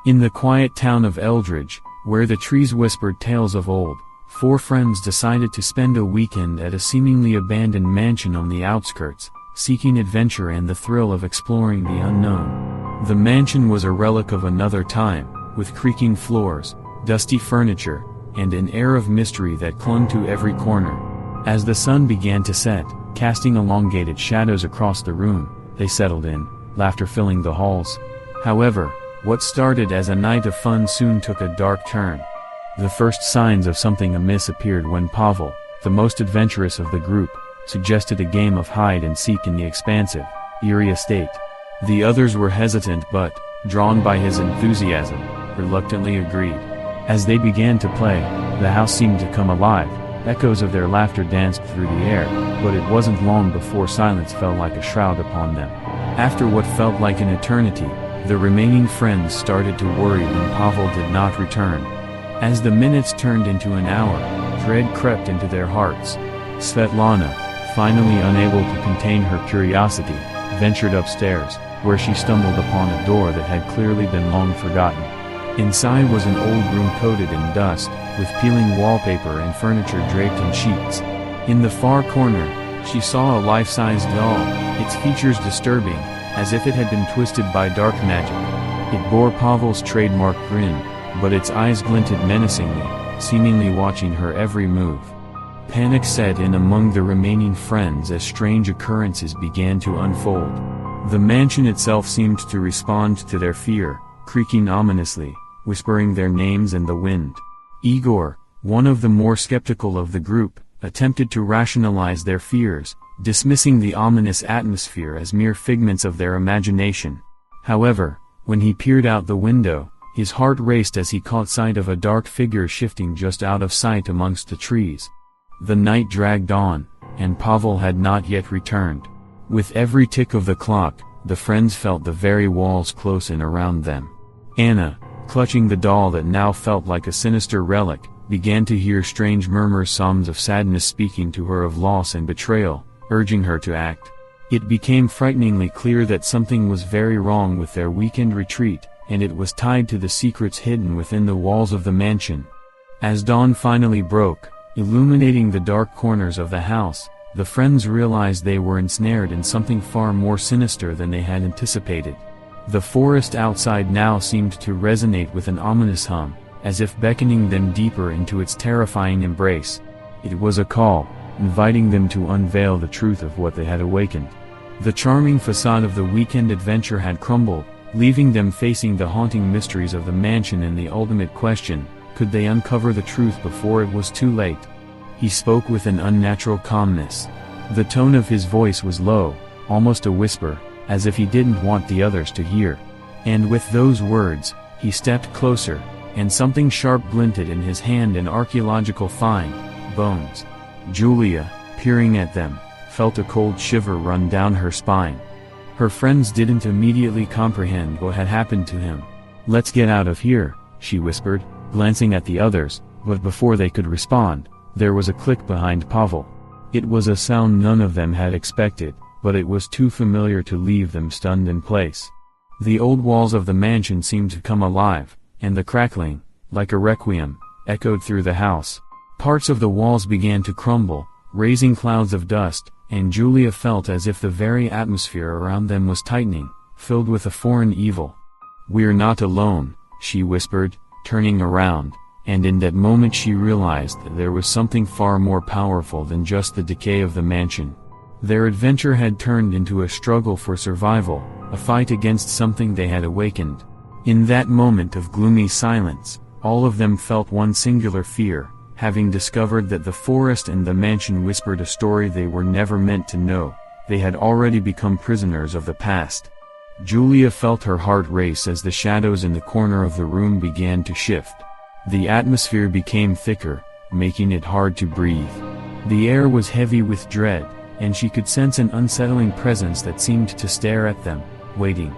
In the quiet town of Eldridge, where the trees whispered tales of old, four friends decided to spend a weekend at a seemingly abandoned mansion on the outskirts, seeking adventure and the thrill of exploring the unknown. The mansion was a relic of another time, with creaking floors, dusty furniture, and an air of mystery that clung to every corner. As the sun began to set, casting elongated shadows across the room, they settled in, laughter filling the halls. However, what started as a night of fun soon took a dark turn. The first signs of something amiss appeared when Pavel, the most adventurous of the group, suggested a game of hide-and-seek in the expansive, eerie estate. The others were hesitant but, drawn by his enthusiasm, reluctantly agreed. As they began to play, the house seemed to come alive. Echoes of their laughter danced through the air, but it wasn't long before silence fell like a shroud upon them. After what felt like an eternity, the remaining friends started to worry when Pavel did not return. As the minutes turned into an hour, dread crept into their hearts. Svetlana, finally unable to contain her curiosity, ventured upstairs, where she stumbled upon a door that had clearly been long forgotten. Inside was an old room coated in dust, with peeling wallpaper and furniture draped in sheets. In the far corner, she saw a life-sized doll, its features disturbing, as if it had been twisted by dark magic. It bore Pavel's trademark grin, but its eyes glinted menacingly, seemingly watching her every move. Panic set in among the remaining friends as strange occurrences began to unfold. The mansion itself seemed to respond to their fear, creaking ominously, whispering their names in the wind. Igor, one of the more skeptical of the group, attempted to rationalize their fears, dismissing the ominous atmosphere as mere figments of their imagination. However, when he peered out the window, his heart raced as he caught sight of a dark figure shifting just out of sight amongst the trees. The night dragged on, and Pavel had not yet returned. With every tick of the clock, the friends felt the very walls close in around them. Anna, clutching the doll that now felt like a sinister relic, began to hear strange murmurs of sadness speaking to her of loss and betrayal, urging her to act. It became frighteningly clear that something was very wrong with their weekend retreat, and it was tied to the secrets hidden within the walls of the mansion. As dawn finally broke, illuminating the dark corners of the house, the friends realized they were ensnared in something far more sinister than they had anticipated. The forest outside now seemed to resonate with an ominous hum, as if beckoning them deeper into its terrifying embrace. It was a call, inviting them to unveil the truth of what they had awakened. The charming facade of the weekend adventure had crumbled, leaving them facing the haunting mysteries of the mansion and the ultimate question: could they uncover the truth before it was too late? He spoke with an unnatural calmness. The tone of his voice was low, almost a whisper, as if he didn't want the others to hear. And with those words, he stepped closer, and something sharp glinted in his hand, an archaeological find: bones. Julia, peering at them, felt a cold shiver run down her spine. Her friends didn't immediately comprehend what had happened to him. "Let's get out of here," she whispered, glancing at the others, but before they could respond, there was a click behind Pavel. It was a sound none of them had expected, but it was too familiar to leave them stunned in place. The old walls of the mansion seemed to come alive, and the crackling, like a requiem, echoed through the house. Parts of the walls began to crumble, raising clouds of dust, and Julia felt as if the very atmosphere around them was tightening, filled with a foreign evil. "We're not alone," she whispered, turning around, and in that moment she realized that there was something far more powerful than just the decay of the mansion. Their adventure had turned into a struggle for survival, a fight against something they had awakened. In that moment of gloomy silence, all of them felt one singular fear, having discovered that the forest and the mansion whispered a story they were never meant to know. They had already become prisoners of the past. Julia felt her heart race as the shadows in the corner of the room began to shift. The atmosphere became thicker, making it hard to breathe. The air was heavy with dread, and she could sense an unsettling presence that seemed to stare at them, waiting.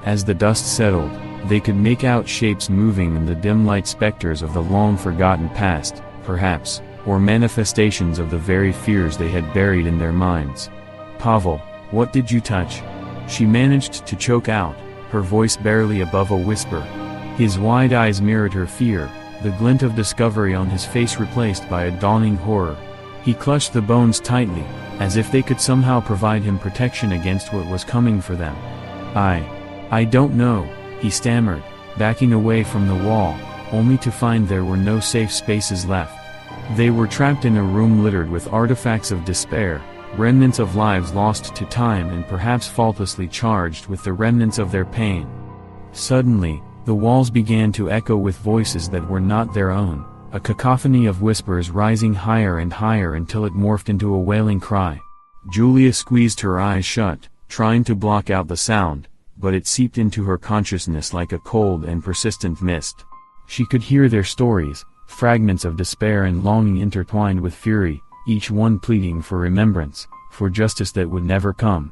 As the dust settled, they could make out shapes moving in the dim light, specters of the long-forgotten past, perhaps, or manifestations of the very fears they had buried in their minds. "Pavel, what did you touch?" she managed to choke out, her voice barely above a whisper. His wide eyes mirrored her fear, the glint of discovery on his face replaced by a dawning horror. He clutched the bones tightly, as if they could somehow provide him protection against what was coming for them. I don't know, he stammered, backing away from the wall, only to find there were no safe spaces left. They were trapped in a room littered with artifacts of despair, remnants of lives lost to time and perhaps faultlessly charged with the remnants of their pain. Suddenly, the walls began to echo with voices that were not their own, a cacophony of whispers rising higher and higher until it morphed into a wailing cry. Julia squeezed her eyes shut, trying to block out the sound, but it seeped into her consciousness like a cold and persistent mist. She could hear their stories, fragments of despair and longing intertwined with fury, each one pleading for remembrance, for justice that would never come.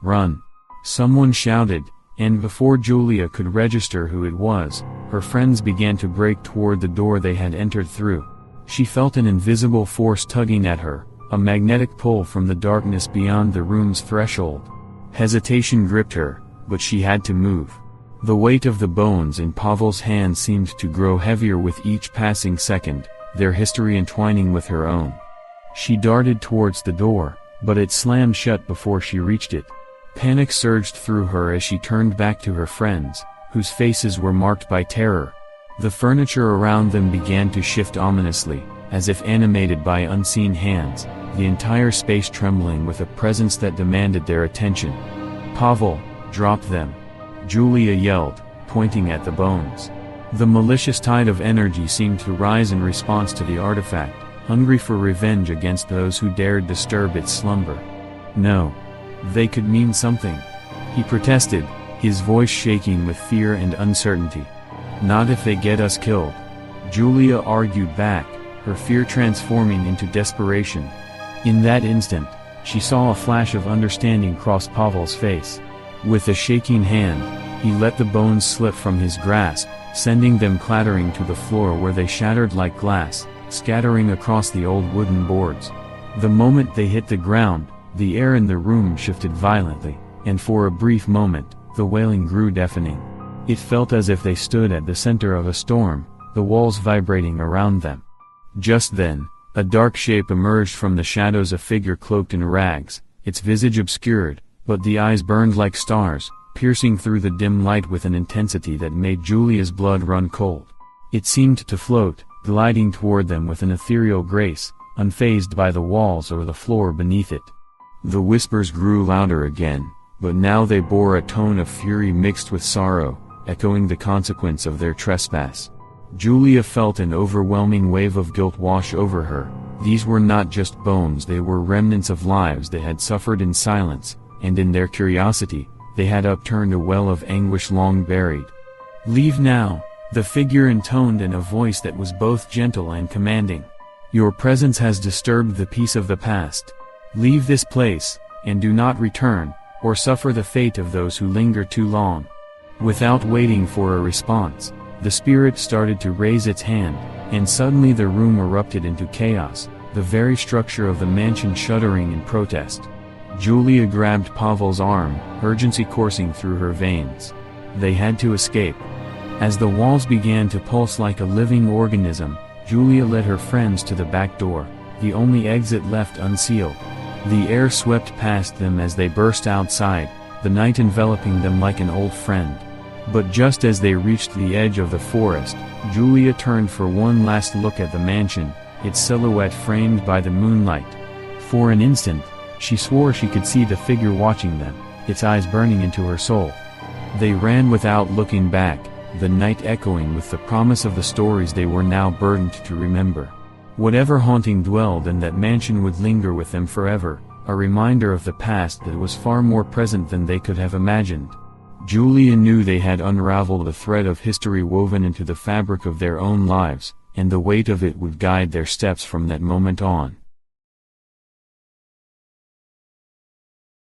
"Run!" someone shouted, and before Julia could register who it was, her friends began to break toward the door they had entered through. She felt an invisible force tugging at her, a magnetic pull from the darkness beyond the room's threshold. Hesitation gripped her, but she had to move. The weight of the bones in Pavel's hand seemed to grow heavier with each passing second, their history entwining with her own. She darted towards the door, but it slammed shut before she reached it. Panic surged through her as she turned back to her friends, whose faces were marked by terror. The furniture around them began to shift ominously, as if animated by unseen hands, the entire space trembling with a presence that demanded their attention. "Pavel, drop them!" Julia yelled, pointing at the bones. The malicious tide of energy seemed to rise in response to the artifact, hungry for revenge against those who dared disturb its slumber. "No. They could mean something," he protested, his voice shaking with fear and uncertainty. "Not if they get us killed," Julia argued back, her fear transforming into desperation. In that instant, she saw a flash of understanding cross Pavel's face. With a shaking hand, he let the bones slip from his grasp, sending them clattering to the floor where they shattered like glass, scattering across the old wooden boards. The moment they hit the ground, the air in the room shifted violently, and for a brief moment, the wailing grew deafening. It felt as if they stood at the center of a storm, the walls vibrating around them. Just then, a dark shape emerged from the shadows, a figure cloaked in rags, its visage obscured, but the eyes burned like stars, piercing through the dim light with an intensity that made Julia's blood run cold. It seemed to float, gliding toward them with an ethereal grace, unfazed by the walls or the floor beneath it. The whispers grew louder again, but now they bore a tone of fury mixed with sorrow, echoing the consequence of their trespass. Julia felt an overwhelming wave of guilt wash over her. These were not just bones, they were remnants of lives that had suffered in silence, and in their curiosity, they had upturned a well of anguish long buried. "Leave now," the figure intoned in a voice that was both gentle and commanding. "Your presence has disturbed the peace of the past. Leave this place, and do not return, or suffer the fate of those who linger too long." Without waiting for a response, the spirit started to raise its hand, and suddenly the room erupted into chaos, the very structure of the mansion shuddering in protest. Julia grabbed Pavel's arm, urgency coursing through her veins. They had to escape. As the walls began to pulse like a living organism, Julia led her friends to the back door, the only exit left unsealed. The air swept past them as they burst outside, the night enveloping them like an old friend. But just as they reached the edge of the forest, Julia turned for one last look at the mansion, its silhouette framed by the moonlight. For an instant, she swore she could see the figure watching them, its eyes burning into her soul. They ran without looking back, the night echoing with the promise of the stories they were now burdened to remember. Whatever haunting dwelled in that mansion would linger with them forever, a reminder of the past that was far more present than they could have imagined. Julia knew they had unraveled a thread of history woven into the fabric of their own lives, and the weight of it would guide their steps from that moment on.